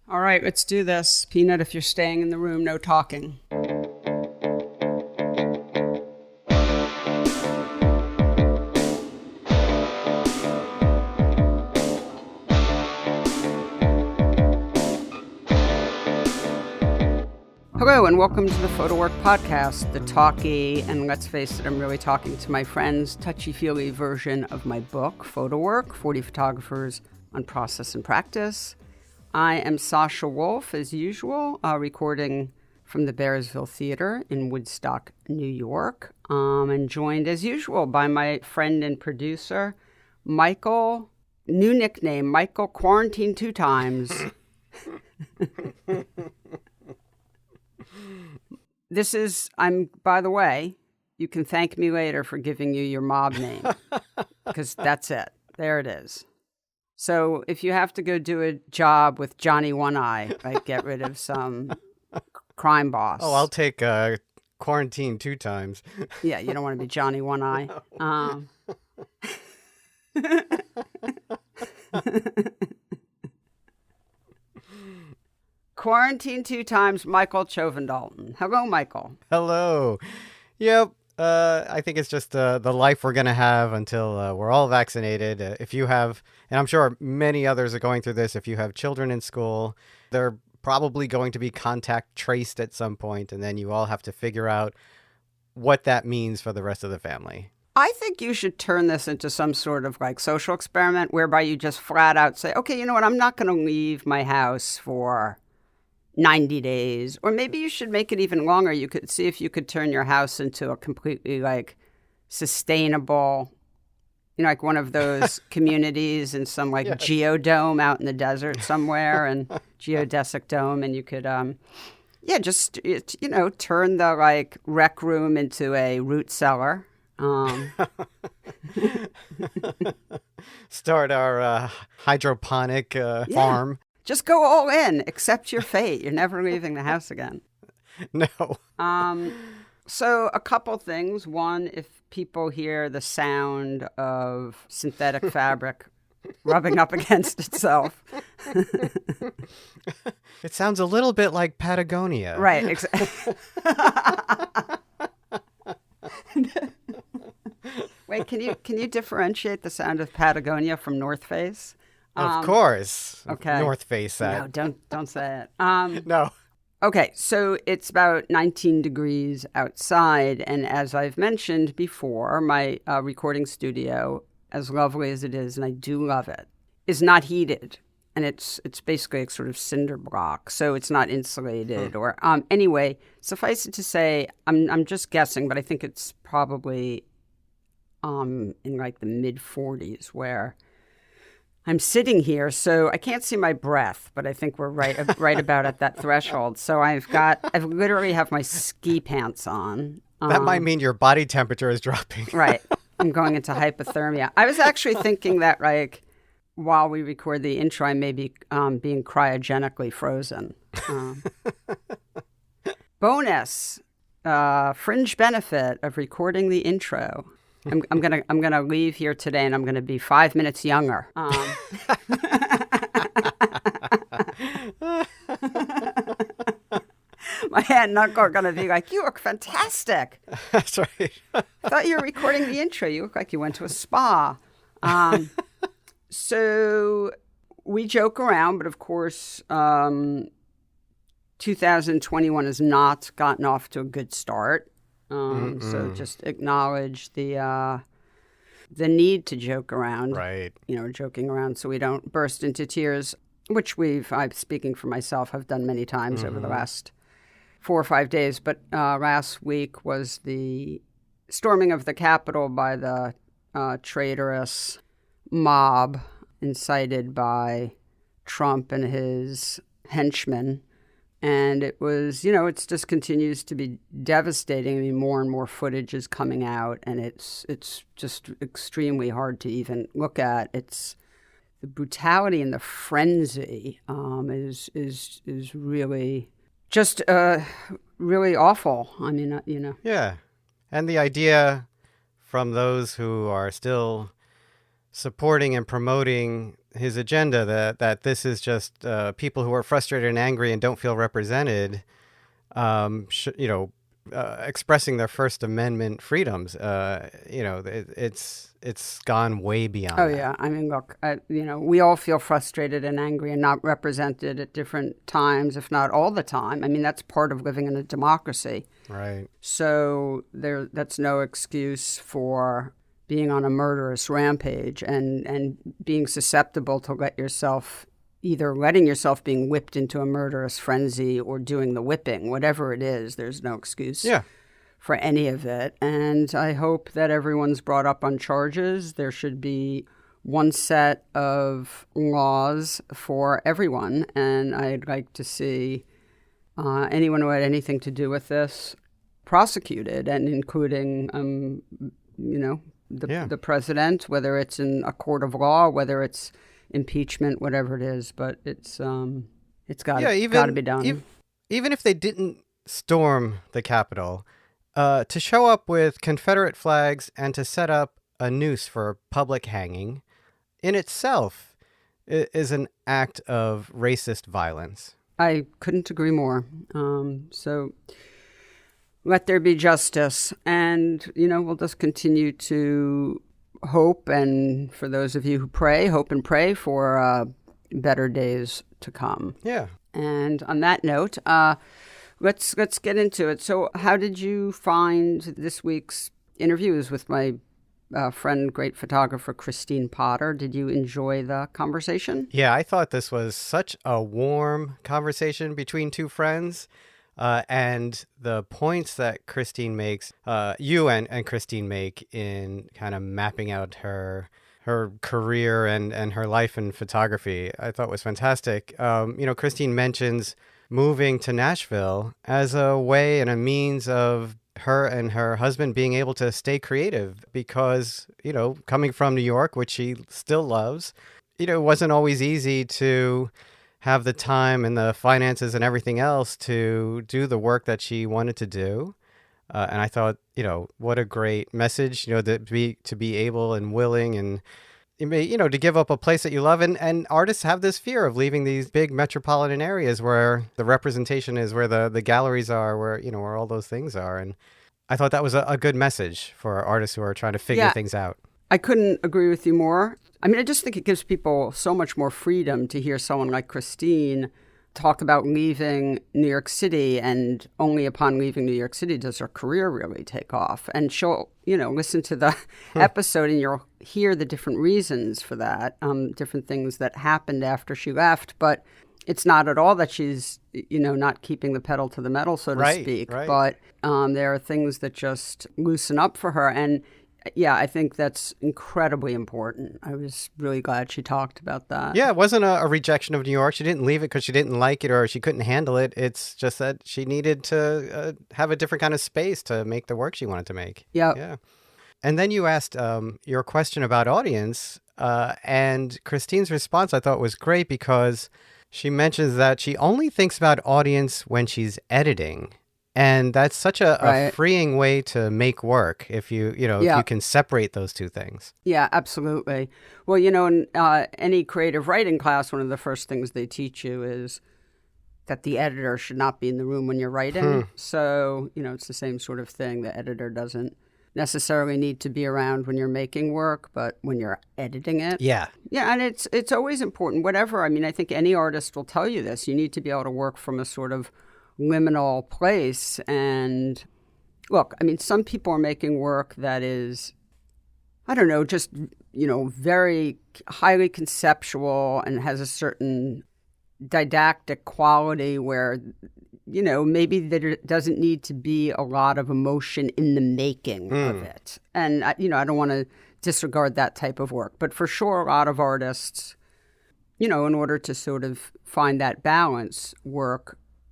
All right, let's do this. Peanut, if you're staying in the room, no talking. Hello, and welcome to the PhotoWork podcast, the talky, and let's face it, I'm really talking to my friends, touchy-feely version of my book, PhotoWork, 40 Photographers on Process and Practice. I am Sasha Wolf, as usual, recording from the Bearsville Theater in Woodstock, New York, and joined, as usual, by my friend and producer, Michael, new nickname, Michael Quarantine 2 Times. By the way, you can thank me later for giving you your mob name, because that's it. There it is. So if you have to go do a job with Johnny One Eye, like get rid of some crime boss. Oh, I'll take quarantine 2 times. Yeah, you don't want to be Johnny One Eye. No. Quarantine 2 times, Michael Chovendalton. Hello, Michael. Hello. Yep. I think it's just the life we're going to have until we're all vaccinated. If you have, and I'm sure many others are going through this, if you have children in school, they're probably going to be contact traced at some point, and then you all have to figure out what that means for the rest of the family. I think you should turn this into some sort of like social experiment whereby you just flat out say, okay, you know what, I'm not going to leave my house for 90 days, or maybe you should make it even longer. You could see if you could turn your house into a completely like sustainable, like one of those communities in some like geodome out in the desert somewhere, and geodesic dome, and you could just turn the like rec room into a root cellar. Start our hydroponic farm. Just go all in, accept your fate. You're never leaving the house again. No. So a couple things. One, if people hear the sound of synthetic fabric rubbing up against itself. It sounds a little bit like Patagonia. Right. Wait, can you differentiate the sound of Patagonia from North Face? Of course. Okay. North Face. No, don't say it. No. Okay, so it's about 19 degrees outside, and as I've mentioned before, my recording studio, as lovely as it is, and I do love it, is not heated, and it's basically a sort of cinder block, so it's not insulated. Or anyway, suffice it to say, I'm just guessing, but I think it's probably in like the mid 40s where I'm sitting here, so I can't see my breath, but I think we're right about at that threshold. So I literally have my ski pants on. That might mean your body temperature is dropping. Right. I'm going into hypothermia. I was actually thinking that, like, while we record the intro, I may be being cryogenically frozen. Bonus, fringe benefit of recording the intro. I'm gonna leave here today, and I'm gonna be 5 minutes younger. My aunt and uncle are gonna be like, "You look fantastic." That's right. I thought you were recording the intro. You look like you went to a spa. So we joke around, but of course, 2021 has not gotten off to a good start. So just acknowledge the need to joke around. Right. Joking around so we don't burst into tears, which I'm speaking for myself, have done many times over the last 4 or 5 days. But last week was the storming of the Capitol by the traitorous mob incited by Trump and his henchmen. And it was, it just continues to be devastating. I mean, more and more footage is coming out, and it's just extremely hard to even look at. It's the brutality and the frenzy is really just really awful. I mean, Yeah, and the idea from those who are still supporting and promoting his agenda, that this is just people who are frustrated and angry and don't feel represented, expressing their First Amendment freedoms. It's gone way beyond Oh, that. yeah. I mean, look, we all feel frustrated and angry and not represented at different times, if not all the time. I mean, that's part of living in a democracy. Right. So that's no excuse for being on a murderous rampage and being susceptible to either letting yourself being whipped into a murderous frenzy or doing the whipping, whatever it is. There's no excuse for any of it. And I hope that everyone's brought up on charges. There should be one set of laws for everyone. And I'd like to see anyone who had anything to do with this prosecuted, and including, the president, whether it's in a court of law, whether it's impeachment, whatever it is. But it's got to be done. Even if they didn't storm the Capitol, to show up with Confederate flags and to set up a noose for public hanging in itself is an act of racist violence. I couldn't agree more. So let there be justice. And, we'll just continue to hope. And for those of you who pray, hope and pray for better days to come. Yeah. And on that note, let's get into it. So how did you find this week's interviews with my friend, great photographer, Kristine Potter? Did you enjoy the conversation? Yeah, I thought this was such a warm conversation between two friends. And the points that Kristine makes, you and Kristine make in kind of mapping out her career and her life in photography, I thought was fantastic. Kristine mentions moving to Nashville as a way and a means of her and her husband being able to stay creative because, coming from New York, which she still loves, it wasn't always easy to have the time and the finances and everything else to do the work that she wanted to do. And I thought, what a great message, to be able and willing and, to give up a place that you love. And artists have this fear of leaving these big metropolitan areas where the representation is, where the galleries are, where all those things are. And I thought that was a good message for artists who are trying to figure things out. I couldn't agree with you more. I mean, I just think it gives people so much more freedom to hear someone like Kristine talk about leaving New York City, and only upon leaving New York City does her career really take off. And she'll, listen to the episode and you'll hear the different reasons for that, different things that happened after she left. But it's not at all that she's, not keeping the pedal to the metal, so to speak. Right. But there are things that just loosen up for her. And yeah, I think that's incredibly important. I was really glad she talked about that. Yeah, it wasn't a rejection of New York. She didn't leave it because she didn't like it or she couldn't handle it. It's just that she needed to have a different kind of space to make the work she wanted to make. Yeah. And then you asked your question about audience, and Kristine's response I thought was great because she mentions that she only thinks about audience when she's editing. And that's such a freeing way to make work if you can separate those two things. Yeah, absolutely. Well, in any creative writing class, one of the first things they teach you is that the editor should not be in the room when you're writing. So, it's the same sort of thing. The editor doesn't necessarily need to be around when you're making work, but when you're editing it. Yeah. Yeah, and it's always important, whatever. I mean, I think any artist will tell you this. You need to be able to work from a sort of liminal place. And look, I mean, some people are making work that is, I don't know, just, very highly conceptual and has a certain didactic quality where, maybe there doesn't need to be a lot of emotion in the making of it. And, I don't want to disregard that type of work. But for sure, a lot of artists, in order to sort of find that balance,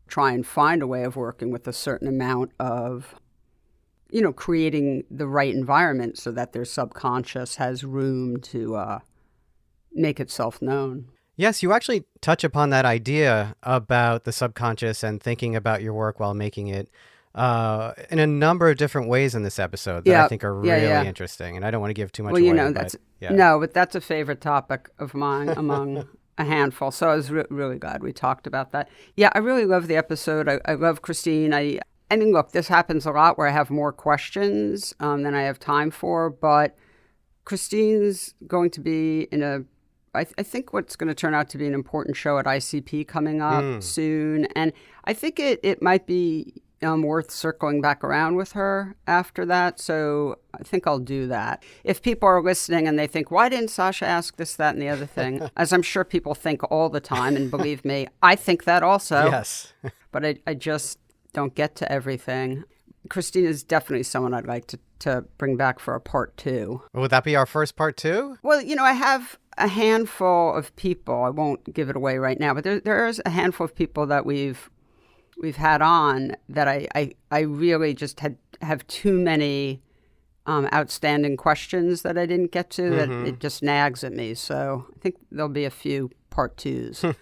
try and find a way of working with a certain amount of, creating the right environment so that their subconscious has room to make itself known. Yes, you actually touch upon that idea about the subconscious and thinking about your work while making it. in a number of different ways in this episode that I think are really interesting. And I don't want to give too much away. But that's a favorite topic of mine among a handful. So I was really glad we talked about that. Yeah, I really love the episode. I love Kristine. I mean, look, this happens a lot where I have more questions than I have time for, but Kristine's going to be I think what's going to turn out to be an important show at ICP coming up soon. And I think it might be worth circling back around with her after that. So I think I'll do that. If people are listening and they think, why didn't Sasha ask this, that, and the other thing? As I'm sure people think all the time, and believe me, I think that also. Yes. But I just don't get to everything. Kristine is definitely someone I'd like to bring back for a part 2. Would that be our first part 2? Well, I have a handful of people. I won't give it away right now, but there is a handful of people that we've had on that I really just have too many outstanding questions that I didn't get to that it just nags at me. So I think there'll be a few part 2s.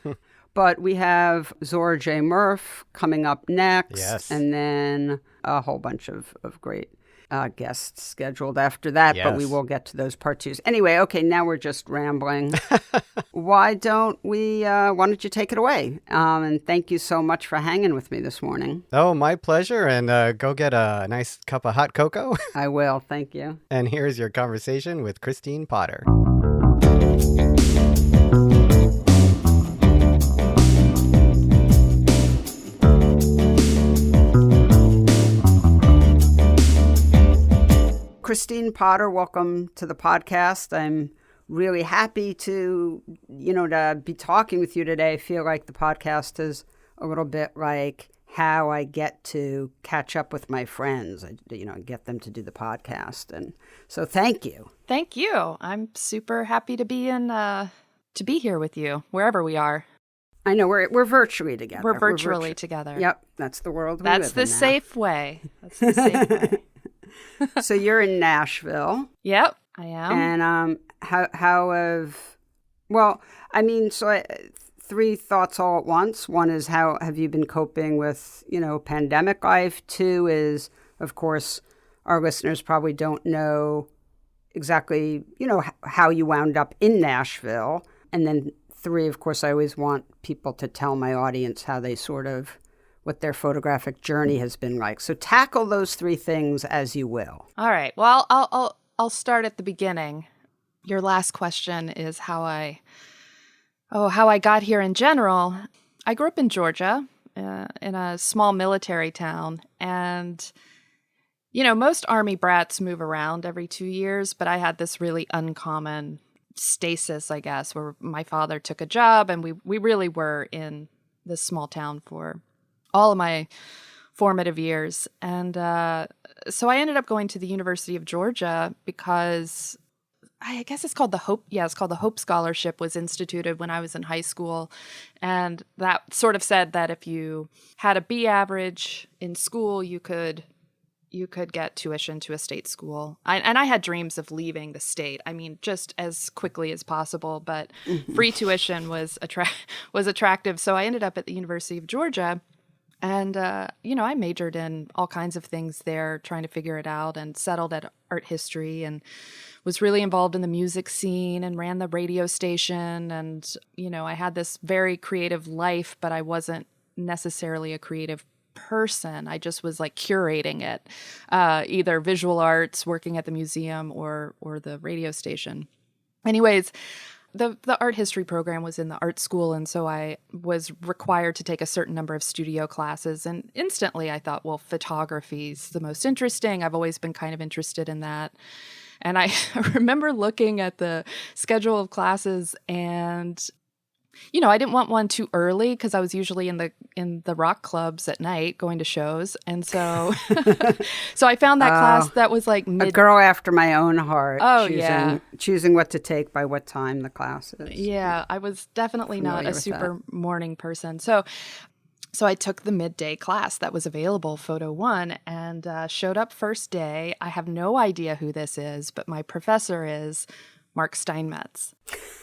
But we have Zora J. Murph coming up next, and then a whole bunch of great guests scheduled after that, but we will get to those part 2s. Anyway, okay, now we're just rambling. Why don't you take it away? And thank you so much for hanging with me this morning. Oh, my pleasure. And go get a nice cup of hot cocoa. I will, thank you. And here's your conversation with Kristine Potter. Kristine Potter, welcome to the podcast. I'm really happy to be talking with you today. I feel like the podcast is a little bit like how I get to catch up with my friends, get them to do the podcast. And so thank you. Thank you. I'm super happy to be here with you, wherever we are. I know we're virtually together. We're virtually together. Yep, that's the world we live in now. That's the safe way. So you're in Nashville. Yep, I am. And three thoughts all at once. One is, how have you been coping with, pandemic life? 2 is, of course, our listeners probably don't know exactly, how you wound up in Nashville. And then 3, of course, I always want people to tell my audience how they what their photographic journey has been like. So tackle those 3 things as you will. All right. Well, I'll start at the beginning. Your last question is how I got here in general. I grew up in Georgia, in a small military town, and most Army brats move around every 2 years, but I had this really uncommon stasis, I guess, where my father took a job, and we really were in this small town for all of my formative years. And so I ended up going to the University of Georgia because I guess it's called the Hope. Yeah, it's called the Hope Scholarship, was instituted when I was in high school. And that sort of said that if you had a B average in school, you could get tuition to a state school. And I had dreams of leaving the state. I mean, just as quickly as possible, but free tuition was attractive. So I ended up at the University of Georgia. And, I majored in all kinds of things there, trying to figure it out, and settled at art history, and was really involved in the music scene and ran the radio station. And, I had this very creative life, but I wasn't necessarily a creative person. I just was like curating it, either visual arts, working at the museum, or the radio station. Anyways, the art history program was in the art school, and so I was required to take a certain number of studio classes. And instantly I thought, well, photography's the most interesting. I've always been kind of interested in that. And I remember looking at the schedule of classes, and I didn't want one too early because I was usually in the rock clubs at night going to shows. And so so I found that class that was like a girl after my own heart. Oh, choosing what to take by what time the class is. Yeah, I was definitely not a super morning person. So I took the midday class that was available, Photo 1, and showed up first day. I have no idea who this is, but my professor is Mark Steinmetz.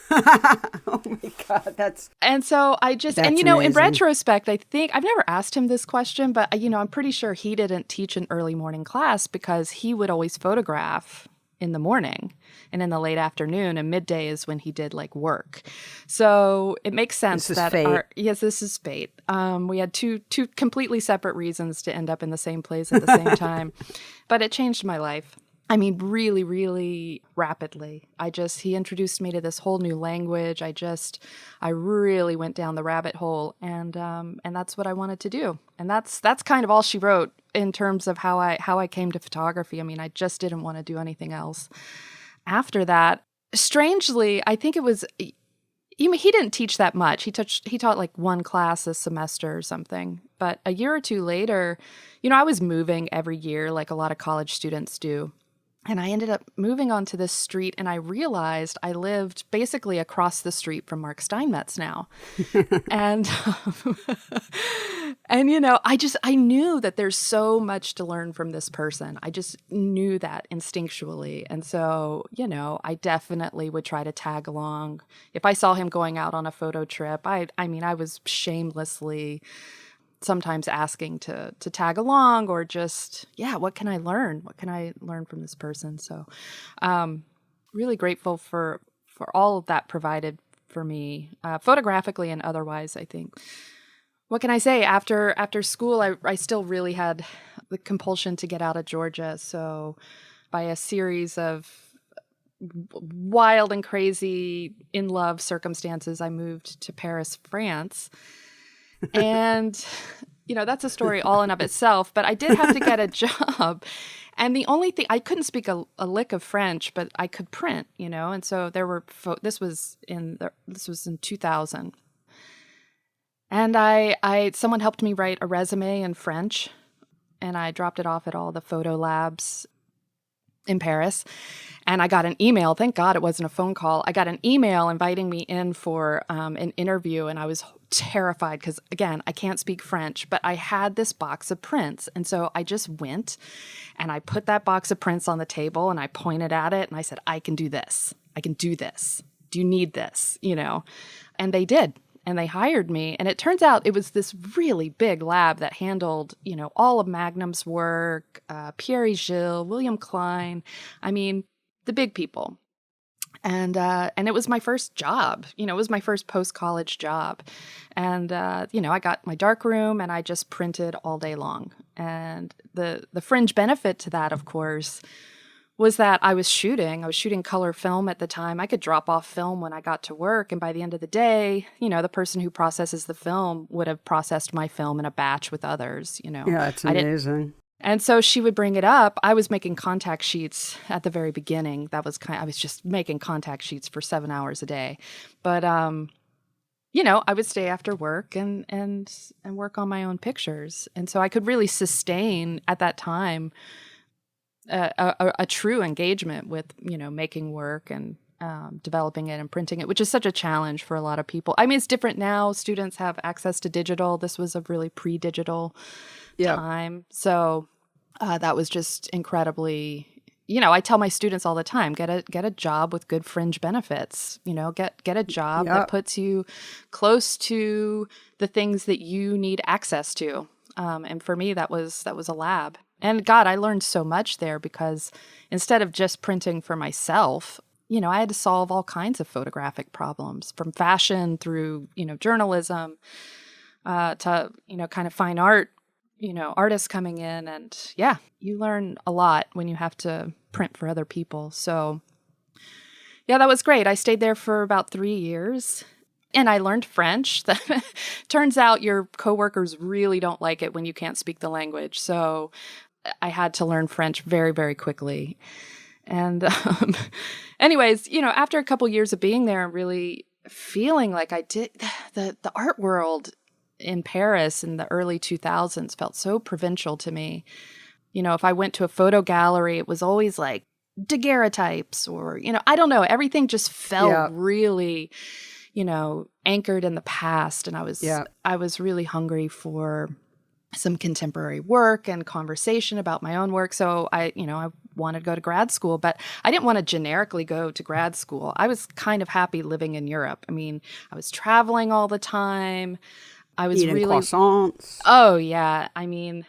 Oh my God, And so I just, that's and in amazing. retrospect, I think, I've never asked him this question, but I'm pretty sure he didn't teach an early morning class because he would always photograph in the morning, and in the late afternoon and midday is when he did like work. So it makes sense This is that fate. yes, this is fate. We had two completely separate reasons to end up in the same place at the same time, but it changed my life. I mean, really, really rapidly. He introduced me to this whole new language. I really went down the rabbit hole, and that's what I wanted to do. And that's kind of all she wrote in terms of how I came to photography. I mean, I just didn't want to do anything else. After that, strangely, I think it was, he didn't teach that much. He taught like one class a semester or something. But a year or two later, I was moving every year like a lot of college students do. And I ended up moving onto this street, and I realized I lived basically across the street from Mark Steinmetz now. and, I knew that there's so much to learn from this person. I just knew that instinctually. And so, I definitely would try to tag along. If I saw him going out on a photo trip, I was shamelessly sometimes asking to tag along, or just, what can I learn? What can I learn from this person? So really grateful for all of that provided for me, photographically and otherwise, I think. What can I say? After school, I still really had the compulsion to get out of Georgia. So by a series of wild and crazy in love circumstances, I moved to Paris, France. And, that's a story all in of itself, but I did have to get a job. And the only thing, I couldn't speak a lick of French, but I could print, and so there were, this was in 2000. And someone helped me write a resume in French, and I dropped it off at all the photo labs in Paris. And I got an email. Thank God it wasn't a phone call. I got an email inviting me in for an interview, and I was terrified because, again, I can't speak French, but I had this box of prints. And so I just went and I put that box of prints on the table, and I pointed at it, and I said, I can do this. I can do this. Do you need this? And they did. And they hired me. And it turns out it was this really big lab that handled, all of Magnum's work, Pierre Gilles, William Klein. I mean, the big people. And it was my first job. It was my first post-college job. And, I got my darkroom, and I just printed all day long. And the fringe benefit to that, of course, was that I was shooting color film at the time. I could drop off film when I got to work, and by the end of the day, the person who processes the film would have processed my film in a batch with others, Yeah, it's amazing. And so she would bring it up. I was making contact sheets at the very beginning. I was just making contact sheets for 7 hours a day. But I would stay after work and work on my own pictures. And so I could really sustain at that time a true engagement with, making work and developing it and printing it, which is such a challenge for a lot of people. I mean, it's different now. Students have access to digital. This was a really pre-digital time. So that was just incredibly, I tell my students all the time, get a job with good fringe benefits, get a job that puts you close to the things that you need access to. And for me, that was a lab. And God, I learned so much there because instead of just printing for myself, I had to solve all kinds of photographic problems, from fashion through, journalism, to, kind of fine art, artists coming in. And you learn a lot when you have to print for other people. So that was great. I stayed there for about 3 years. And I learned French. Turns out your coworkers really don't like it when you can't speak the language. So I had to learn French very, very quickly. And anyways, after a couple years of being there and really feeling like I did, the art world in Paris in the early 2000s felt so provincial to me. If I went to a photo gallery, it was always like daguerreotypes or, I don't know, everything just felt really, anchored in the past. And I was really hungry for some contemporary work and conversation about my own work. So I wanted to go to grad school, but I didn't want to generically go to grad school. I was kind of happy living in Europe. I mean, I was traveling all the time. I was eating really croissants. Oh yeah. I mean,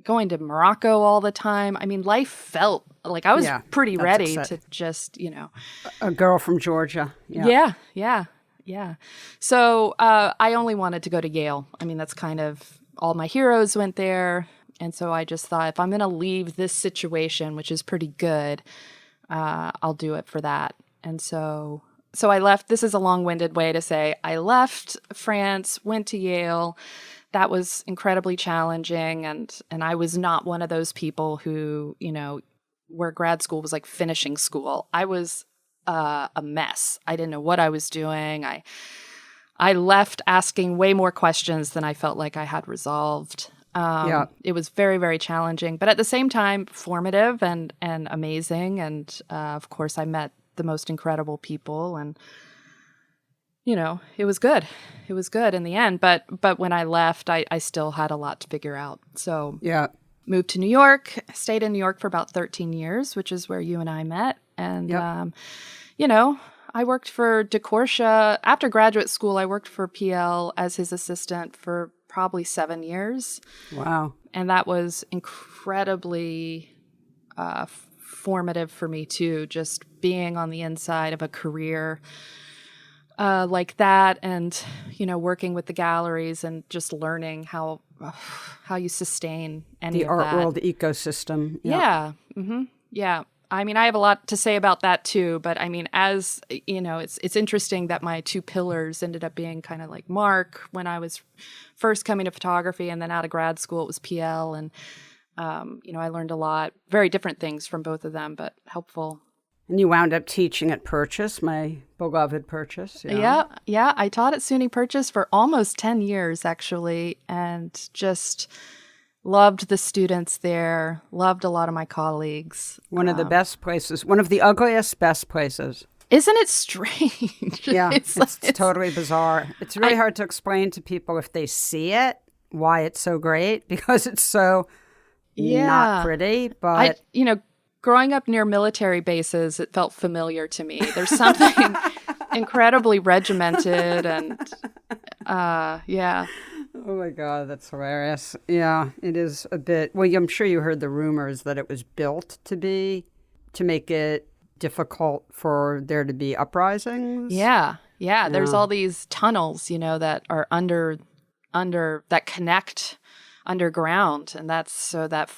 going to Morocco all the time. I mean, life felt like I was pretty ready to just, A girl from Georgia. Yeah. So I only wanted to go to Yale. I mean, that's kind of all my heroes went there. And so I just thought, if I'm going to leave this situation, which is pretty good, I'll do it for that. And so I left. This is a long-winded way to say I left France, went to Yale. That was incredibly challenging. And I was not one of those people who, where grad school was like finishing school. I was a mess. I didn't know what I was doing. I left asking way more questions than I felt like I had resolved. It was very, very challenging, but at the same time, formative and amazing. And of course, I met the most incredible people, and it was good. It was good in the end. But when I left, I still had a lot to figure out. So moved to New York, stayed in New York for about 13 years, which is where you and I met. And I worked for diCorcia. After graduate school, I worked for PL as his assistant for probably 7 years. Wow. And that was incredibly formative for me too, just being on the inside of a career like that, and working with the galleries and just learning how you sustain any the of art that. world ecosystem. Yeah. Mm-hmm. Yeah. I mean, I have a lot to say about that too, but I mean, as it's interesting that my two pillars ended up being kind of like Mark when I was first coming to photography, and then out of grad school, it was PL. And, I learned a lot, very different things from both of them, but helpful. And you wound up teaching at Purchase, my beloved Purchase. Yeah. I taught at SUNY Purchase for almost 10 years, actually, and just loved the students there, loved a lot of my colleagues. One of the best places, one of the ugliest, best places. Isn't it strange? Yeah, it's totally bizarre. It's really hard to explain to people if they see it, why it's so great, because it's so not pretty. But growing up near military bases, it felt familiar to me. There's something incredibly regimented and Oh my God, that's hilarious. Yeah, it is a bit. Well, I'm sure you heard the rumors that it was built to make it difficult for there to be uprisings. Yeah. There's all these tunnels, that are under that connect underground, and that's so that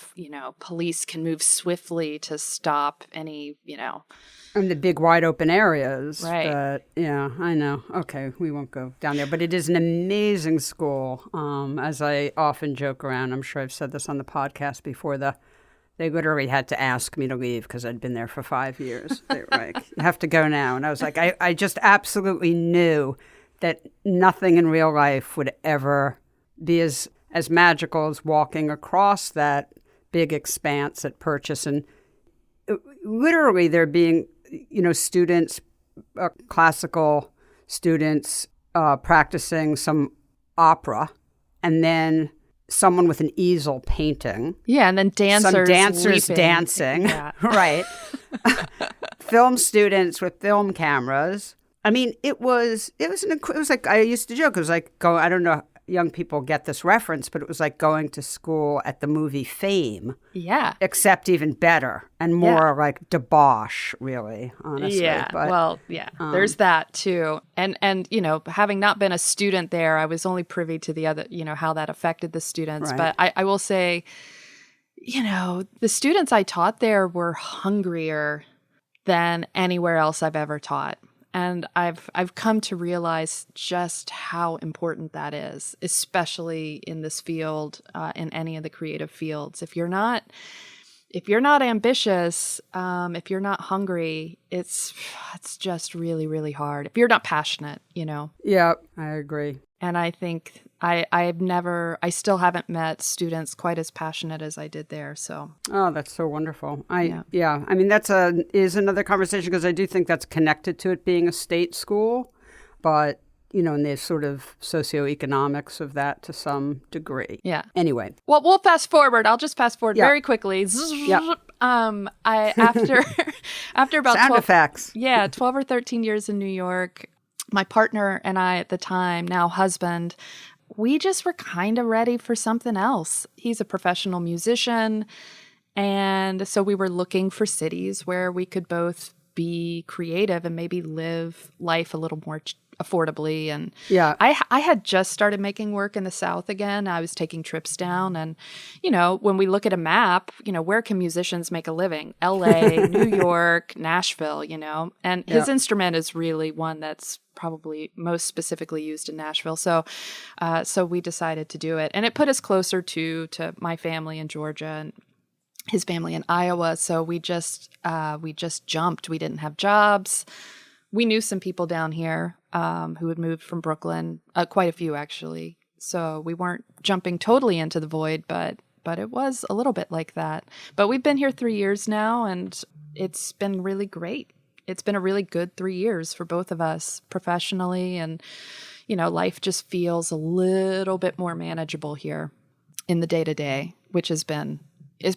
police can move swiftly to stop any And the big wide open areas. Right. But, I know. Okay, we won't go down there. But it is an amazing school. As I often joke around, I'm sure I've said this on the podcast before, they literally had to ask me to leave because I'd been there for 5 years. They were like, you have to go now. And I was like, I just absolutely knew that nothing in real life would ever be as magical as walking across that big expanse at Purchase. And literally there being students, classical students practicing some opera, and then someone with an easel painting. Yeah, and then some dancers leaping. dancing. Yeah. Right. Film students with film cameras. I mean, it was like, I used to joke, it was like I don't know, young people get this reference, but it was like going to school at the movie Fame. Yeah. Except even better and more like debosh, really, honestly. Yeah. But, there's that too. And having not been a student there, I was only privy to the other, how that affected the students. Right. But I will say, the students I taught there were hungrier than anywhere else I've ever taught. And I've come to realize just how important that is, especially in this field, in any of the creative fields. If you're not ambitious, if you're not hungry, it's just really, really hard. If you're not passionate, Yeah, I agree. And I think I still haven't met students quite as passionate as I did there. So. Oh, that's so wonderful. I mean, is another conversation, because I do think that's connected to it being a state school, but and the sort of socioeconomics of that to some degree. Yeah. Anyway. Well, we'll fast forward. I'll just fast forward very quickly. Yeah. After about sound 12, effects. Yeah, 12 or 13 years in New York, my partner and I at the time, now husband, we just were kind of ready for something else. He's a professional musician, and so we were looking for cities where we could both be creative and maybe live life a little more affordably. And yeah, I had just started making work in the South again. I was taking trips down, and when we look at a map, where can musicians make a living? LA, New York, Nashville, and his instrument is really one that's probably most specifically used in Nashville. So we decided to do it, and it put us closer to my family in Georgia and his family in Iowa. So we just jumped. We didn't have jobs. We knew some people down here who had moved from Brooklyn, quite a few actually. So we weren't jumping totally into the void, but it was a little bit like that. But we've been here 3 years now, and it's been really great. It's been a really good 3 years for both of us professionally, and life just feels a little bit more manageable here in the day-to-day, which is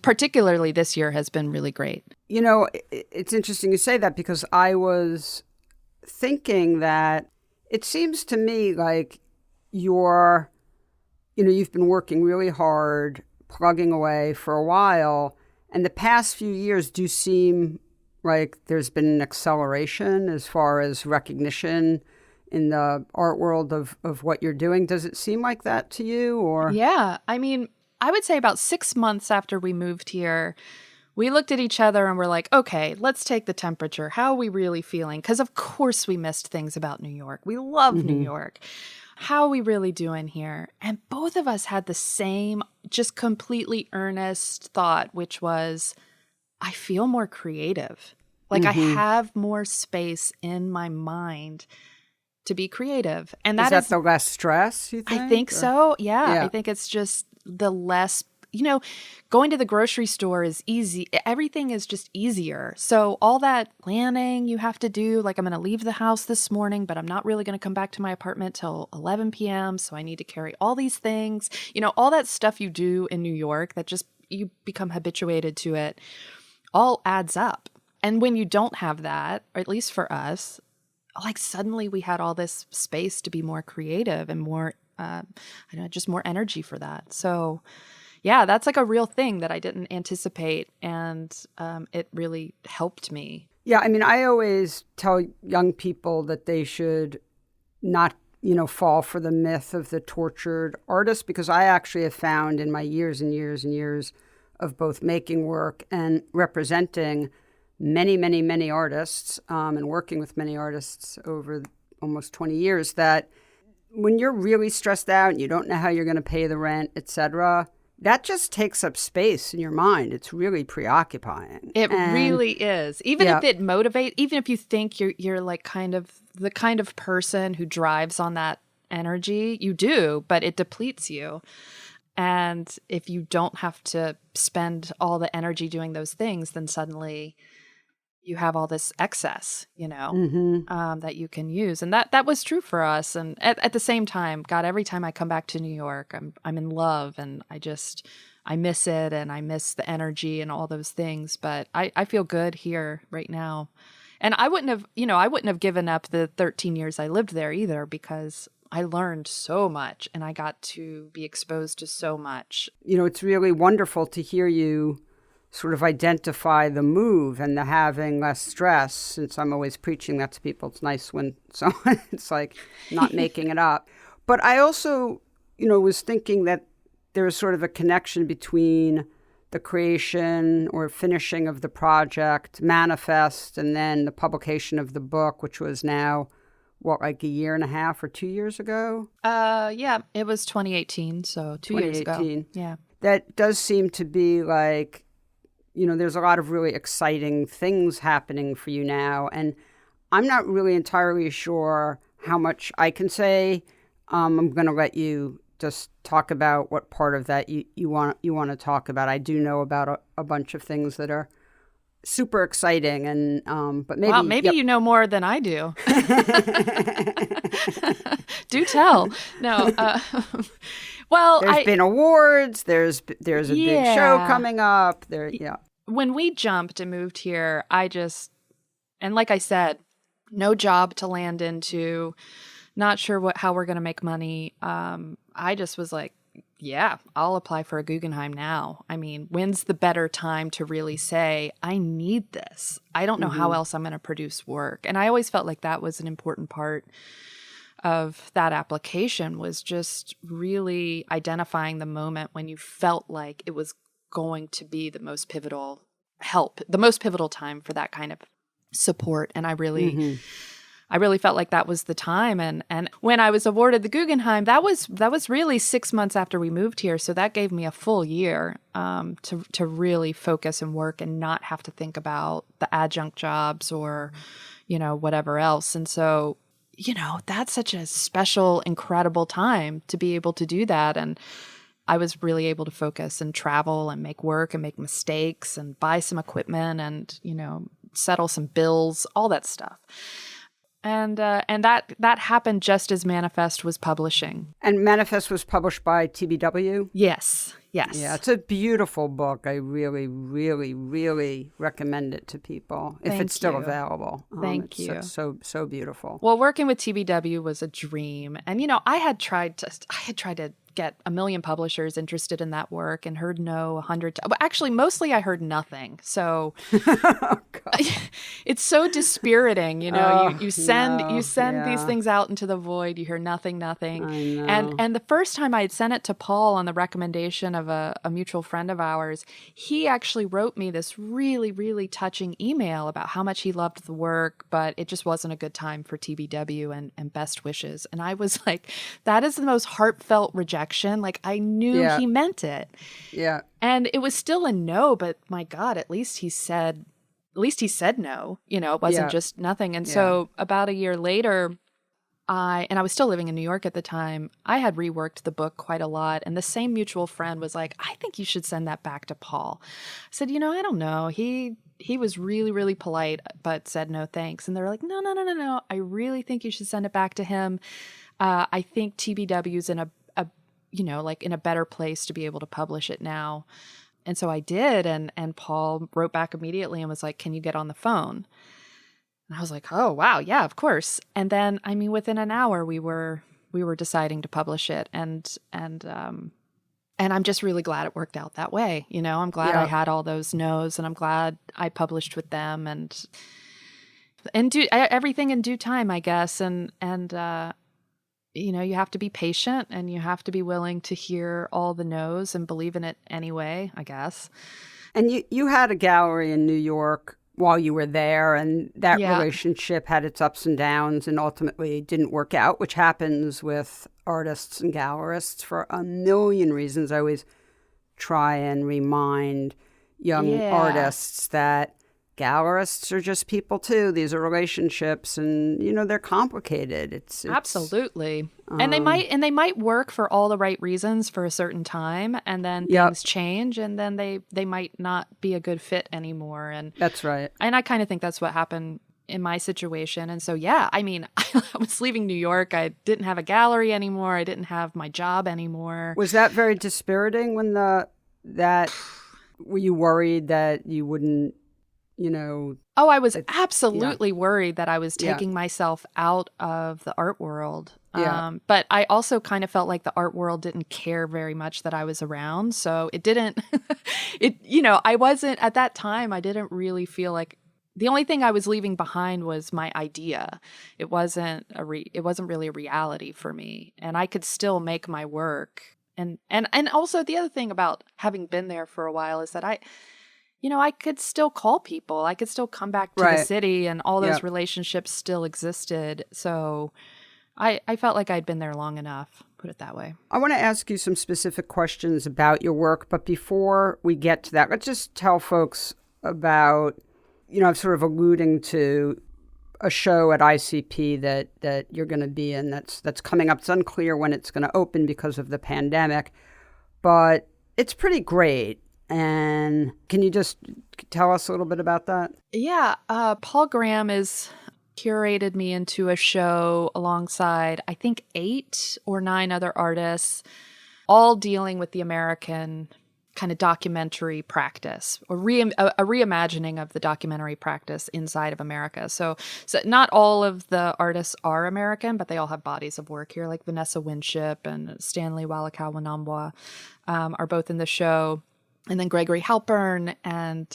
particularly this year has been really great. It's interesting you say that, because I was thinking that it seems to me like you've been working really hard, plugging away for a while, and the past few years do seem like there's been an acceleration as far as recognition in the art world of what you're doing. Does it seem like that to you? Or Yeah, I mean, I would say about 6 months after we moved here, we looked at each other and we're like, okay, let's take the temperature. How are we really feeling? Because of course we missed things about New York. We love New York. How are we really doing here? And both of us had the same, just completely earnest thought, which was, I feel more creative. Like I have more space in my mind to be creative. And is that the less stress, you think? I think so. Yeah. I think it's just the less, going to the grocery store is easy. Everything is just easier. So all that planning you have to do, like I'm going to leave the house this morning, but I'm not really going to come back to my apartment till 11 p.m. So I need to carry all these things, all that stuff you do in New York that just you become habituated to it, all adds up. And when you don't have that, or at least for us, like suddenly we had all this space to be more creative and more, just more energy for that. So yeah, that's like a real thing that I didn't anticipate, and it really helped me. Yeah, I mean, I always tell young people that they should not, fall for the myth of the tortured artist, because I actually have found in my years and years and years of both making work and representing many, many, many artists and working with many artists over almost 20 years, that when you're really stressed out and you don't know how you're going to pay the rent, etc., that just takes up space in your mind. It's really preoccupying. It really is. Even if it motivates, even if you think you're like kind of the kind of person who drives on that energy, you do, but it depletes you. And if you don't have to spend all the energy doing those things, then suddenly you have all this excess, that you can use. And that was true for us. And at the same time, God, every time I come back to New York, I'm in love, and I miss it, and I miss the energy and all those things. But I feel good here right now. And I wouldn't have given up the 13 years I lived there either, because I learned so much and I got to be exposed to so much. It's really wonderful to hear you sort of identify the move and the having less stress, since I'm always preaching that to people. It's nice when someone, it's like not making it up. But I also, was thinking that there's sort of a connection between the creation or finishing of the project, manifest, and then the publication of the book, which was now, like a year and a half or 2 years ago? Yeah, it was 2018, so 2 years ago. Yeah. That does seem to be like, there's a lot of really exciting things happening for you now. And I'm not really entirely sure how much I can say. I'm going to let you just talk about what part of that you want to talk about. I do know about a bunch of things that are super exciting. And but maybe, wow, maybe you know more than I do. Do tell. No. Well, there's been awards. There's a big show coming up. When we jumped and moved here, and like I said, no job to land into, not sure how we're going to make money. I just was like, yeah, I'll apply for a Guggenheim now. I mean, when's the better time to really say, I need this? I don't know how else I'm going to produce work. And I always felt like that was an important part of that application, was just really identifying the moment when you felt like it was going to be the most pivotal time for that kind of support. And I really felt like that was the time. And when I was awarded the Guggenheim, that was really 6 months after we moved here. So that gave me a full year to really focus and work and not have to think about the adjunct jobs or, whatever else. And so, that's such a special, incredible time to be able to do that. And I was really able to focus and travel and make work and make mistakes and buy some equipment and, settle some bills, all that stuff. And that happened just as Manifest was publishing. And Manifest was published by TBW? Yes. Yeah, it's a beautiful book. I really, really, really recommend it to people if it's still available. Thank you. So beautiful. Well, working with TBW was a dream. And, I had tried to get a million publishers interested in that work and heard no 100 times. Well, actually, mostly I heard nothing. So it's so dispiriting, you send these things out into the void, you hear nothing. I know. And the first time I had sent it to Paul on the recommendation of a mutual friend of ours, he actually wrote me this really, really touching email about how much he loved the work, but it just wasn't a good time for TBW and best wishes. And I was like, that is the most heartfelt rejection. Like, I knew he meant it. Yeah. And it was still a no, but my God, at least he said no. It wasn't just nothing. And so about a year later, I was still living in New York at the time. I had reworked the book quite a lot. And the same mutual friend was like, I think you should send that back to Paul. I said, I don't know. He was really, really polite, but said no thanks. And they were like, no. I really think you should send it back to him. I think TBW's in in a better place to be able to publish it now. And so I did. And Paul wrote back immediately and was like, can you get on the phone? And I was like, oh, wow. Yeah, of course. And then, within an hour, we were deciding to publish it. And I'm just really glad it worked out that way. I'm glad I had all those no's, and I'm glad I published with them and do everything in due time, I guess. And you have to be patient, and you have to be willing to hear all the no's and believe in it anyway, I guess. And you had a gallery in New York while you were there, and that relationship had its ups and downs and ultimately didn't work out, which happens with artists and gallerists for a million reasons. I always try and remind young artists that gallerists are just people too. These are relationships, and they're complicated. It's absolutely, and they might work for all the right reasons for a certain time, and then things change, and then they might not be a good fit anymore. And that's right. And I kind of think that's what happened in my situation. And so I was leaving New York. I didn't have a gallery anymore. I didn't have my job anymore. Was that very dispiriting when were you worried that you wouldn't? Oh, I was absolutely worried that I was taking myself out of the art world. But I also kind of felt like the art world didn't care very much that I was around. So it didn't, I wasn't, at that time, I didn't really feel like, the only thing I was leaving behind was my idea. It wasn't really a reality for me. And I could still make my work. And also the other thing about having been there for a while is that I could still call people. I could still come back to the city, and all those relationships still existed. So I felt like I'd been there long enough, put it that way. I want to ask you some specific questions about your work. But before we get to that, let's just tell folks about, I'm sort of alluding to a show at ICP that you're going to be in that's coming up. It's unclear when it's going to open because of the pandemic, but it's pretty great. And can you just tell us a little bit about that? Yeah, Paul Graham has curated me into a show alongside, I think, 8 or 9 other artists, all dealing with the American kind of documentary practice, or a reimagining of the documentary practice inside of America. So not all of the artists are American, but they all have bodies of work here, like Vanessa Winship and Stanley Walakawanambwa are both in the show. And then Gregory Halpern and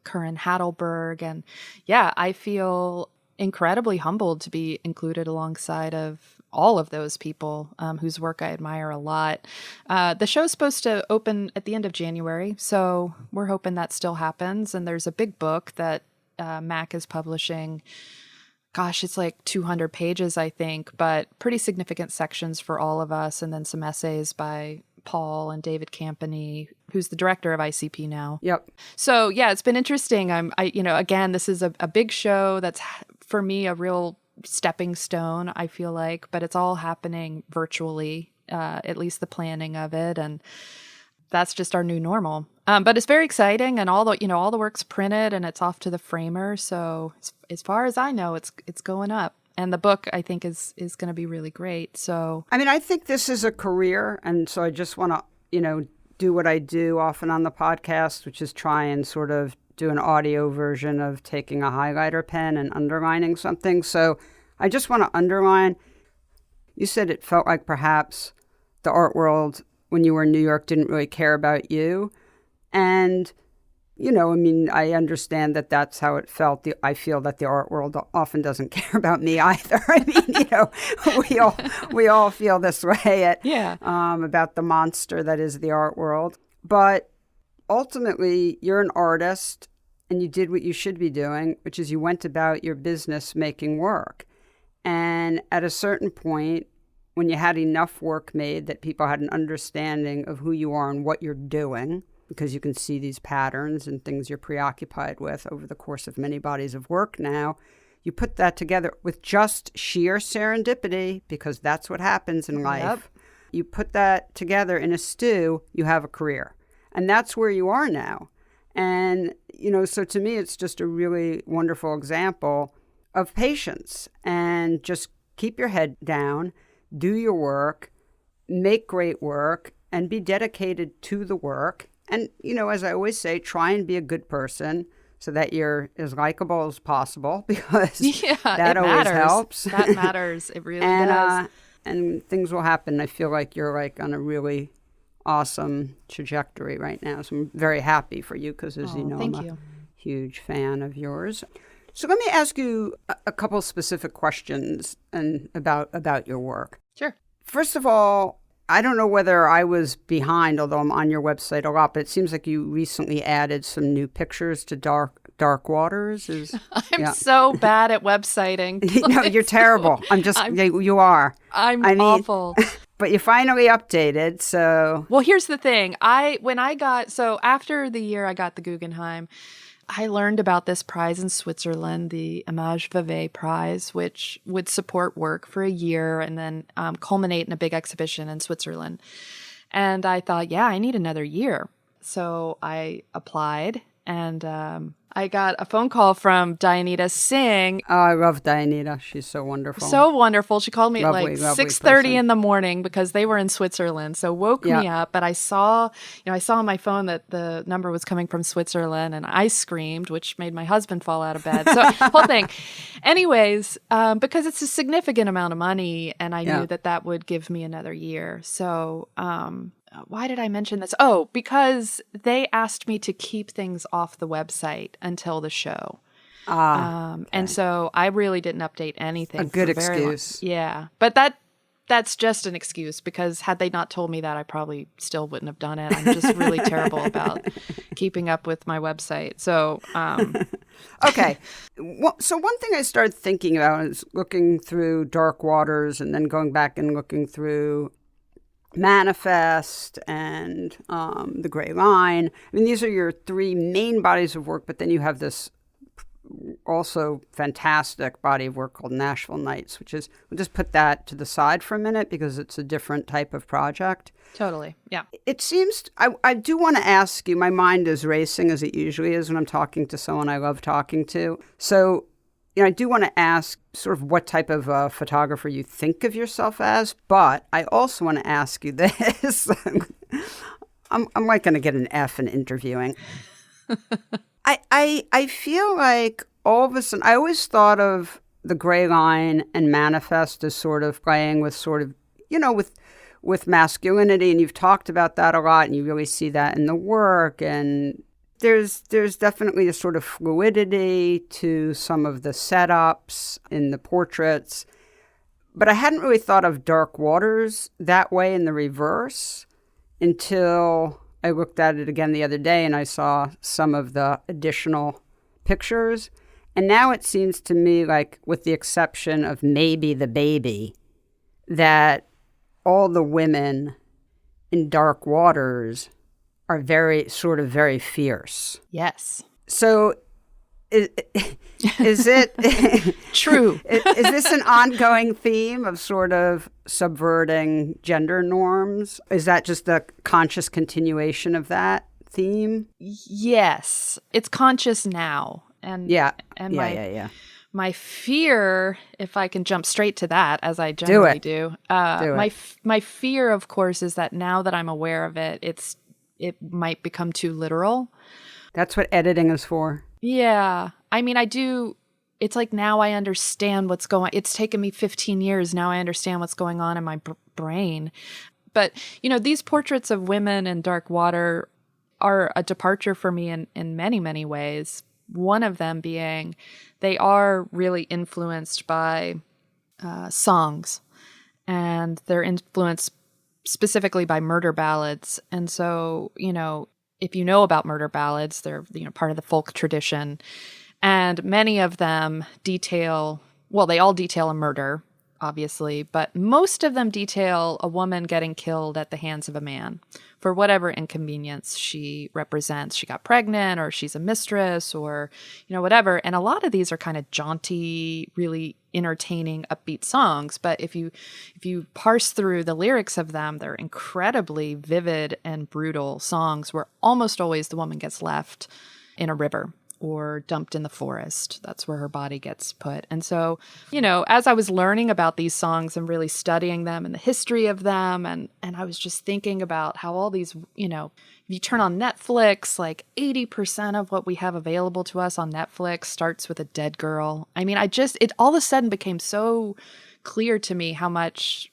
Curran Hadelberg. And yeah, I feel incredibly humbled to be included alongside of all of those people whose work I admire a lot. The show's supposed to open at the end of January, so we're hoping that still happens. And there's a big book that Mac is publishing. Gosh, it's like 200 pages, I think, but pretty significant sections for all of us. And then some essays by Paul and David Campany, who's the director of ICP now. Yep. So yeah, it's been interesting. Again, this is a big show that's for me a real stepping stone, I feel like, but it's all happening virtually, at least the planning of it, and that's just our new normal. But it's very exciting, and all the work's printed and it's off to the framer. So as far as I know, it's going up. And the book, I think, is going to be really great. So, I mean, I think this is a career. And so I just want to, do what I do often on the podcast, which is try and sort of do an audio version of taking a highlighter pen and underlining something. So I just want to underline, you said it felt like perhaps the art world when you were in New York didn't really care about you. And I understand that that's how it felt. I feel that the art world often doesn't care about me either. I mean, we all feel this way about the monster that is the art world. But ultimately, you're an artist, and you did what you should be doing, which is you went about your business making work. And at a certain point, when you had enough work made that people had an understanding of who you are and what you're doing, because you can see these patterns and things you're preoccupied with over the course of many bodies of work now, you put that together with just sheer serendipity, because that's what happens in life. Yep. You put that together in a stew, you have a career. And that's where you are now. And, so to me, it's just a really wonderful example of patience, and just keep your head down, do your work, make great work, and be dedicated to the work. And, as I always say, try and be a good person so that you're as likable as possible, because that always helps. That matters. It really does. And things will happen. I feel like you're on a really awesome trajectory right now. So I'm very happy for you, because as you know, I'm a huge fan of yours. So let me ask you a couple specific questions about your work. Sure. First of all, I don't know whether I was behind, although I'm on your website a lot, but it seems like you recently added some new pictures to Dark Waters. I'm so bad at websiting. No, you're terrible. You are. I'm awful. But you finally updated, so. Well, here's the thing. After the year I got the Guggenheim, I learned about this prize in Switzerland, the Image Vevey prize, which would support work for a year and then culminate in a big exhibition in Switzerland. And I thought, I need another year. So I applied, and I got a phone call from Dianita Singh. Oh, I love Dianita. She's so wonderful. So wonderful. She called me at 6:30 in the morning because they were in Switzerland. So woke me up. But I saw on my phone that the number was coming from Switzerland, and I screamed, which made my husband fall out of bed. So whole thing. Anyways, because it's a significant amount of money, and I knew that would give me another year. So why did I mention this? Oh, because they asked me to keep things off the website until the show. Okay. And so I really didn't update anything. A good excuse. Yeah. But that's just an excuse, because had they not told me that, I probably still wouldn't have done it. I'm just really terrible about keeping up with my website. So, okay. So one thing I started thinking about is looking through Dark Waters and then going back and looking through Manifest and The Gray Line. I mean, these are your 3 main bodies of work, but then you have this also fantastic body of work called Nashville Nights, which is, we'll just put that to the side for a minute because it's a different type of project. Totally. Yeah. It seems, I do want to ask you, my mind is racing as it usually is when I'm talking to someone I love talking to. So, I do want to ask sort of what type of photographer you think of yourself as, but I also want to ask you this. I'm like going to get an F in interviewing. I feel like all of a sudden, I always thought of The Gray Line and Manifest as sort of playing with sort of, with masculinity, and you've talked about that a lot, and you really see that in the work, and there's definitely a sort of fluidity to some of the setups in the portraits, but I hadn't really thought of Dark Waters that way in the reverse until I looked at it again the other day and I saw some of the additional pictures. And now it seems to me like, with the exception of maybe the baby, that all the women in Dark Waters are very fierce. Yes. So is it true? Is this an ongoing theme of sort of subverting gender norms? Is that just a conscious continuation of that theme? Yes, it's conscious now. And my fear, if I can jump straight to that, as I generally do, my fear, of course, is that now that I'm aware of it, it might become too literal. That's what editing is for. Yeah. I mean, it's like now I understand what's going on. It's taken me 15 years. Now I understand what's going on in my brain. But, these portraits of women in Dark Water are a departure for me in many, many ways. One of them being they are really influenced by songs, and they're influenced specifically by Murder Ballads. And so, if you know about Murder Ballads, they're part of the folk tradition, and many of them they all detail a murder, obviously, but most of them detail a woman getting killed at the hands of a man for whatever inconvenience she represents. She got pregnant, or she's a mistress, or whatever. And a lot of these are kind of jaunty, really entertaining, upbeat songs. But if you parse through the lyrics of them, they're incredibly vivid and brutal songs where almost always the woman gets left in a river or dumped in the forest. That's where her body gets put. And so, as I was learning about these songs and really studying them and the history of them, and I was just thinking about how all these, if you turn on Netflix, like 80% of what we have available to us on Netflix starts with a dead girl. I mean, it all of a sudden became so clear to me how much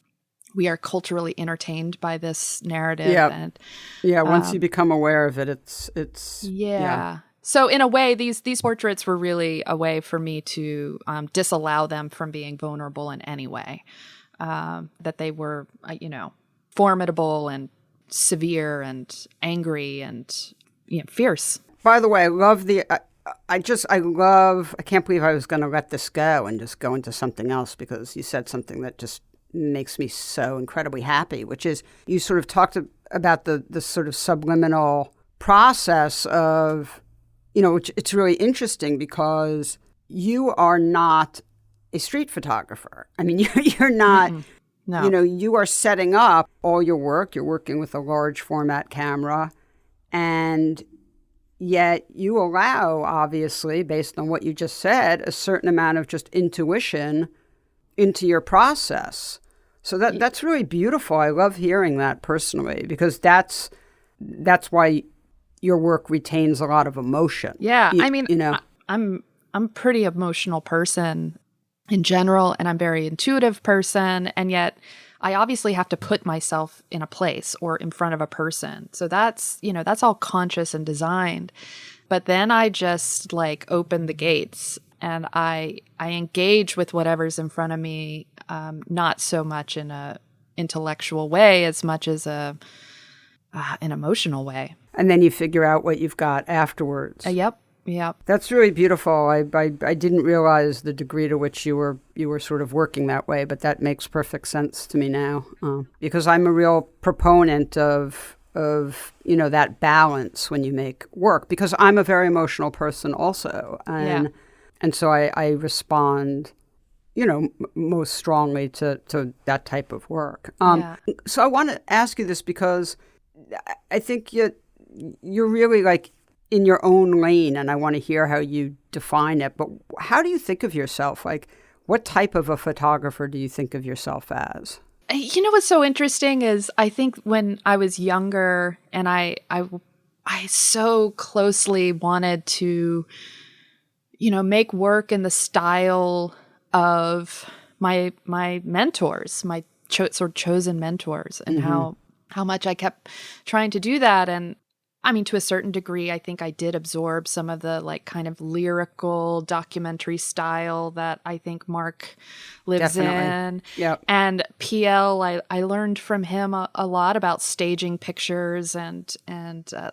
we are culturally entertained by this narrative. Yeah. And, once you become aware of it, it's yeah. So in a way, these portraits were really a way for me to disallow them from being vulnerable in any way. That they were, formidable and severe and angry and fierce. By the way, I love I can't believe I was going to let this go and just go into something else, because you said something that just makes me so incredibly happy, which is you sort of talked about the sort of subliminal process of, which it's really interesting because you are not a street photographer. I mean, you're not, No. You are setting up all your work. You're working with a large format camera, and yet you allow, obviously, based on what you just said, a certain amount of just intuition into your process. So that's really beautiful. I love hearing that personally, because that's why your work retains a lot of emotion. Yeah, I'm a pretty emotional person in general, and I'm a very intuitive person, and yet I obviously have to put myself in a place or in front of a person. So that's all conscious and designed. But then I just open the gates and I engage with whatever's in front of me, not so much in a intellectual way as much as an emotional way. And then you figure out what you've got afterwards. Yep. That's really beautiful. I didn't realize the degree to which you were sort of working that way, but that makes perfect sense to me now, because I'm a real proponent of that balance when you make work, because I'm a very emotional person also, and And so I respond, most strongly to that type of work. So I want to ask you this because I think you're really like in your own lane, and I want to hear how you define it. But how do you think of yourself? Like, what type of a photographer do you think of yourself as? What's so interesting is I think when I was younger and I so closely wanted to, make work in the style of my mentors, my chosen mentors, and how much I kept trying to do that. And I mean, to a certain degree, I think I did absorb some of the like kind of lyrical documentary style that I think Mark lives in. Yep. And PL, I learned from him a lot about staging pictures and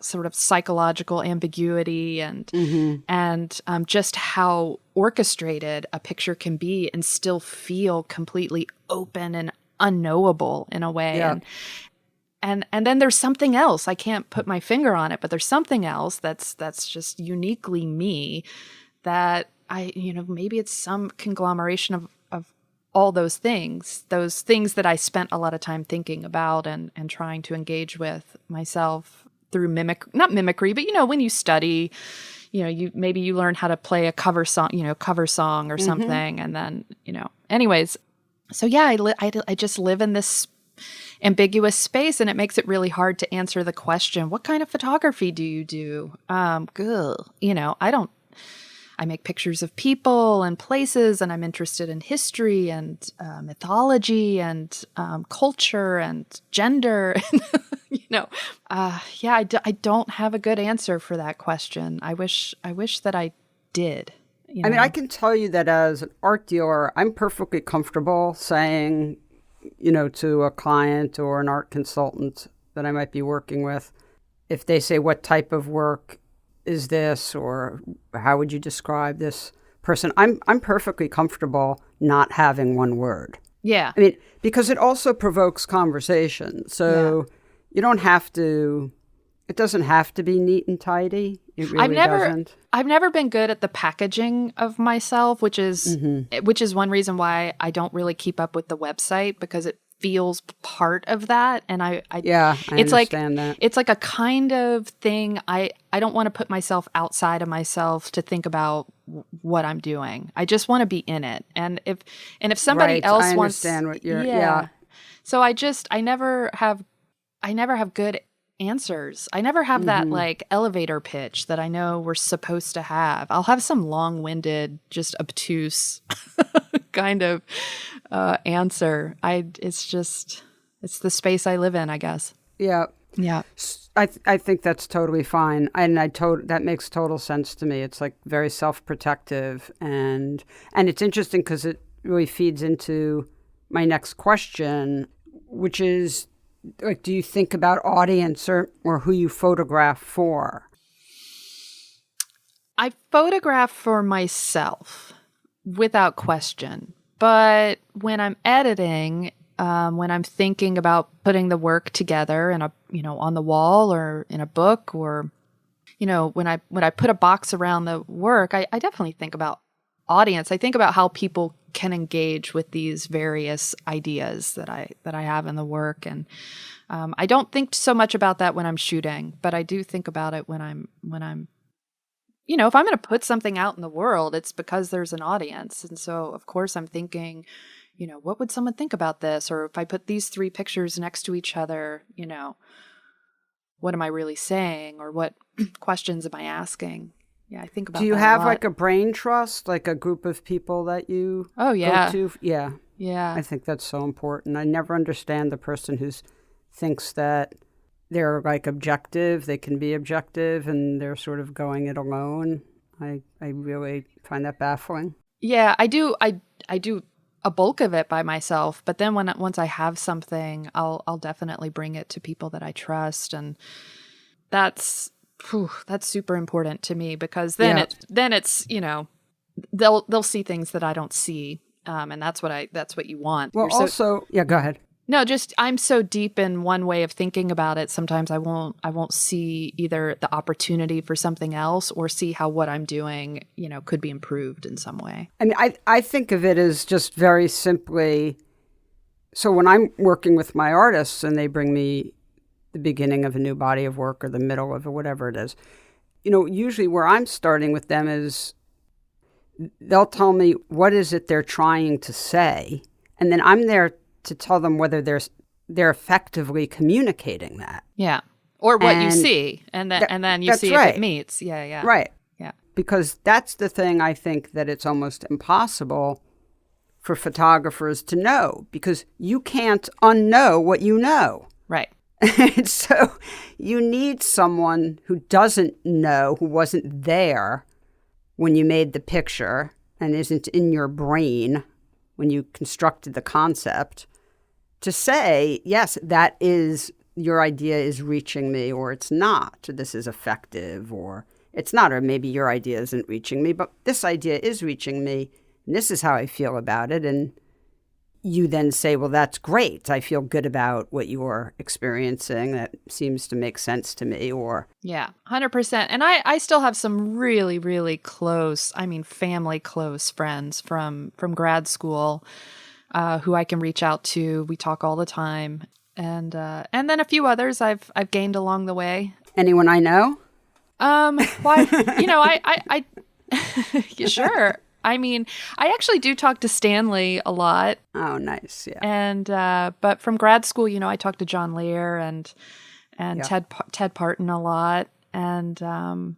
sort of psychological ambiguity and just how orchestrated a picture can be and still feel completely open and unknowable in a way. Yeah. And then there's something else. I can't put my finger on it, but there's something else that's just uniquely me that maybe it's some conglomeration of all those things that I spent a lot of time thinking about and trying to engage with myself through not mimicry, but when you study, you learn how to play a cover song or something. And then, anyways, so yeah, I just live in this ambiguous space, and it makes it really hard to answer the question, what kind of photography do you do? I make pictures of people and places, and I'm interested in history and mythology and culture and gender. I don't have a good answer for that question. I wish that I did. I mean, I can tell you that as an art dealer, I'm perfectly comfortable saying, to a client or an art consultant that I might be working with, if they say, what type of work is this, or how would you describe this person? I'm perfectly comfortable not having one word. Yeah. I mean, because it also provokes conversation. So you don't have to, it doesn't have to be neat and tidy. It really doesn't. I've never been good at the packaging of myself, which is one reason why I don't really keep up with the website, because it feels part of that. And I understand that. It's like a kind of thing. I don't want to put myself outside of myself to think about what I'm doing. I just want to be in it. And if somebody else I wants, understand what you're, So I never have good answers. I never have that like elevator pitch that I know we're supposed to have. I'll have some long-winded, just obtuse kind of answer. It's the space I live in, I guess. Yeah. Yeah. I think that's totally fine. And that makes total sense to me. It's like very self-protective, and it's interesting because it really feeds into my next question, which is, like, do you think about audience or who you photograph for? I photograph for myself without question. But when I'm editing, when I'm thinking about putting the work together in on the wall or in a book, or, when I put a box around the work, I definitely think about audience. I think about how people can engage with these various ideas that I have in the work. And I don't think so much about that when I'm shooting, but I do think about it when I'm if I'm going to put something out in the world, it's because there's an audience. And so of course I'm thinking, what would someone think about this? Or if I put these three pictures next to each other, what am I really saying? Or what questions am I asking? Yeah, I think about that. Do you have like a brain trust, like a group of people that you go to? Yeah. Yeah. I think that's so important. I never understand the person who thinks that they're like objective, they can be objective, and they're sort of going it alone. I really find that baffling. Yeah, I do a bulk of it by myself, but then once I have something, I'll definitely bring it to people that I trust, and that's super important to me, because then it's they'll see things that I don't see, and that's what you want. Well, go ahead. No, just I'm so deep in one way of thinking about it. Sometimes I won't see either the opportunity for something else or see how what I'm doing, could be improved in some way. I mean, I think of it as just very simply, so when I'm working with my artists and they bring me the beginning of a new body of work or the middle of it, whatever it is, usually where I'm starting with them is they'll tell me what is it they're trying to say, and then I'm there to tell them whether they're effectively communicating that. Yeah. Or what you see, and then you see right. if it meets. Yeah. Right. Yeah. Because that's the thing I think that it's almost impossible for photographers to know, because you can't unknow what you know. Right. And so you need someone who doesn't know, who wasn't there when you made the picture and isn't in your brain when you constructed the concept, to say, yes, that is, your idea is reaching me, or it's not, or this is effective, or it's not, or maybe your idea isn't reaching me, but this idea is reaching me, and this is how I feel about it. And you then say, well, that's great. I feel good about what you're experiencing. That seems to make sense to me. Or yeah, 100%. And I still have some really, really close, family close friends from grad school who I can reach out to. We talk all the time. And then a few others I've gained along the way. Anyone I know? Why, I sure. I actually do talk to Stanley a lot. Oh, nice. Yeah. And but from grad school, I talked to John Lear and yeah. Ted Parton a lot. And when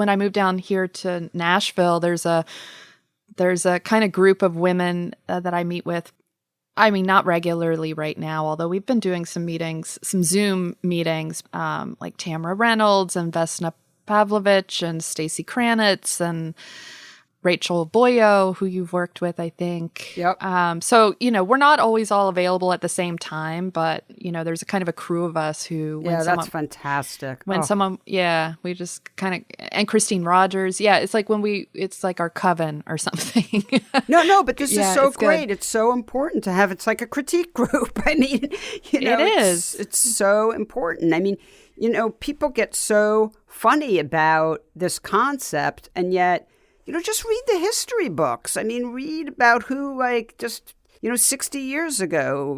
I moved down here to Nashville, there's a kind of group of women that I meet with. Not regularly right now, although we've been doing some meetings, some Zoom meetings, like Tamara Reynolds and Vesna Pavlovich and Stacy Kranitz and Rachel Boyo, who you've worked with, I think. Yep. So, we're not always all available at the same time, but, there's a kind of a crew of us who... that's fantastic. We just kind of... And Christine Rogers. Yeah, it's like it's like our coven or something. No, but this is so great. Good. It's so important to have. It's like a critique group. It is. It's so important. People get so funny about this concept, and yet... just read the history books. Read about who, 60 years ago,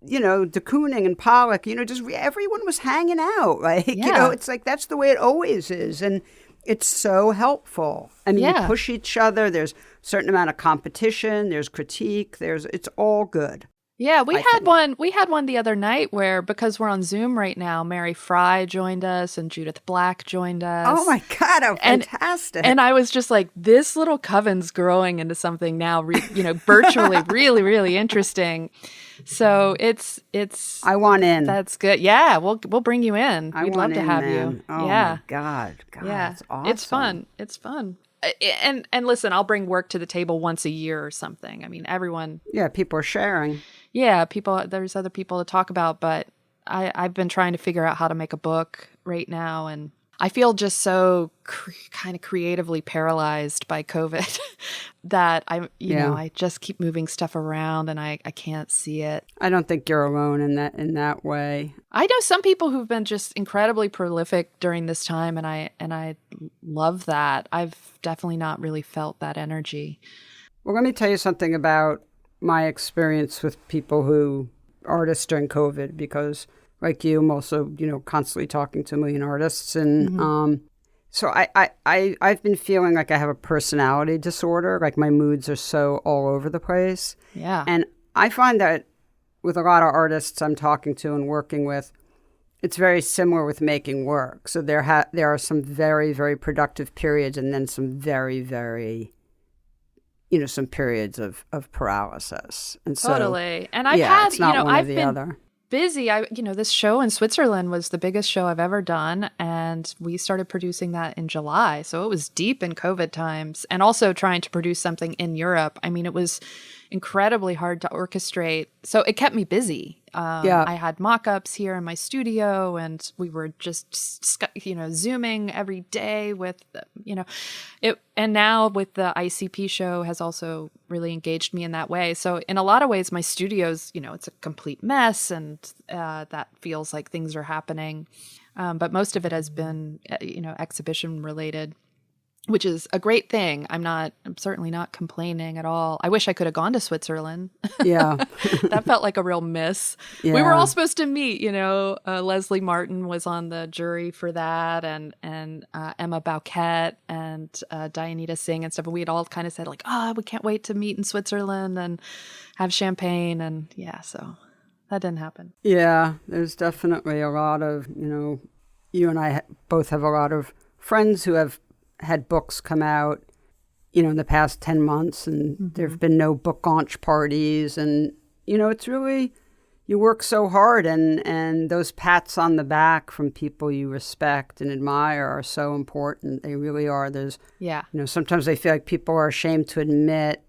de Kooning and Pollock, everyone was hanging out. It's like that's the way it always is. And it's so helpful. You push each other. There's a certain amount of competition. There's critique. It's all good. Yeah, we had one the other night where, because we're on Zoom right now, Mary Fry joined us and Judith Black joined us. Oh my God, how fantastic. And I was just like, this little coven's growing into something now, virtually really, really interesting. So it's I want in. That's good. Yeah, we'll bring you in. We'd love to have you. Oh yeah. My God, yeah. That's awesome. It's fun. And listen, I'll bring work to the table once a year or something. Everyone. Yeah, people are sharing. Yeah, there's other people to talk about, but I've been trying to figure out how to make a book right now, and I feel just so kind of creatively paralyzed by COVID that I just keep moving stuff around and I can't see it. I don't think you're alone in that way. I know some people who've been just incredibly prolific during this time, and I love that. I've definitely not really felt that energy. Well, let me tell you something about my experience with artists during COVID, because like you, I'm also, constantly talking to a million artists. And so I've been feeling like I have a personality disorder. Like my moods are so all over the place. Yeah. And I find that with a lot of artists I'm talking to and working with, it's very similar with making work. So there are some very, very productive periods, and then some very, very... some periods of paralysis. And so, totally. And I've had, it's not one I've or the been other. Busy. This show in Switzerland was the biggest show I've ever done. And we started producing that in July. So it was deep in COVID times, and also trying to produce something in Europe. incredibly hard to orchestrate. So it kept me busy. I had mock-ups here in my studio, and we were just, Zooming every day with, it. And now with the ICP show has also really engaged me in that way. So in a lot of ways, my studio's, it's a complete mess, and that feels like things are happening. But most of it has been, exhibition related, which is a great thing. I'm certainly not complaining at all. I wish I could have gone to Switzerland. Yeah. That felt like a real miss. Yeah. We were all supposed to meet, Leslie Martin was on the jury for that, and Emma Bauquet and Dianita Singh and stuff. And we had all kind of said like, we can't wait to meet in Switzerland and have champagne. And so that didn't happen. Yeah, there's definitely a lot of, you and I both have a lot of friends who have had books come out, in the past 10 months, and there have been no book launch parties. And, it's really, you work so hard, and those pats on the back from people you respect and admire are so important. They really are. There's, sometimes I feel like people are ashamed to admit,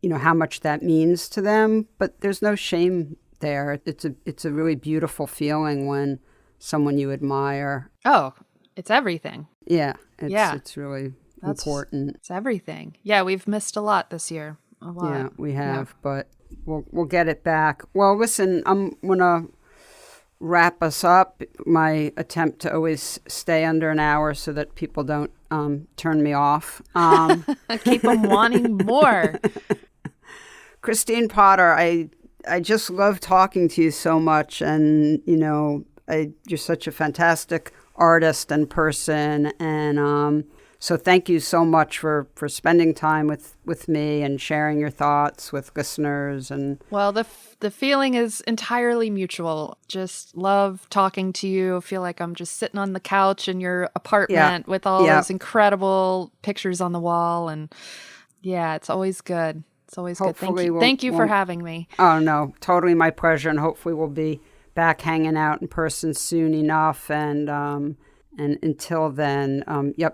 how much that means to them, but there's no shame there. It's a really beautiful feeling when someone you admire. Oh, it's everything. Yeah. It's really important. It's everything. Yeah, we've missed a lot this year. A lot. Yeah, we have, but we'll get it back. Well, listen, I'm going to wrap us up. My attempt to always stay under an hour so that people don't turn me off. Keep them wanting more. Kristine Potter, I just love talking to you so much, and you're such a fantastic artist and person, and so thank you so much for spending time with me and sharing your thoughts with listeners. And well, the feeling is entirely mutual. Just love talking to you. Feel like I'm just sitting on the couch in your apartment with all those incredible pictures on the wall, and it's always good. It's always hopefully good. Thank you for having me. Oh no, totally my pleasure, and hopefully we'll be back hanging out in person soon enough. And until then,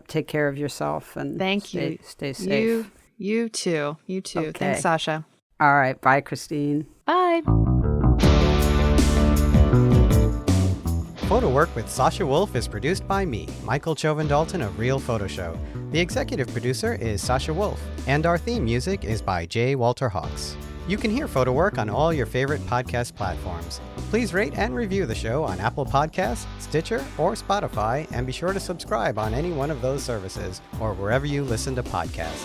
take care of yourself, and thank you. Stay safe. You too. Okay. Thanks, Sasha. All right. Bye, Kristine. Bye. PhotoWork with Sasha Wolf is produced by me, Michael Chauvin-Dalton of Real Photo Show. The executive producer is Sasha Wolf, and our theme music is by J. Walter Hawks. You can hear PhotoWork on all your favorite podcast platforms. Please rate and review the show on Apple Podcasts, Stitcher, or Spotify, and be sure to subscribe on any one of those services or wherever you listen to podcasts.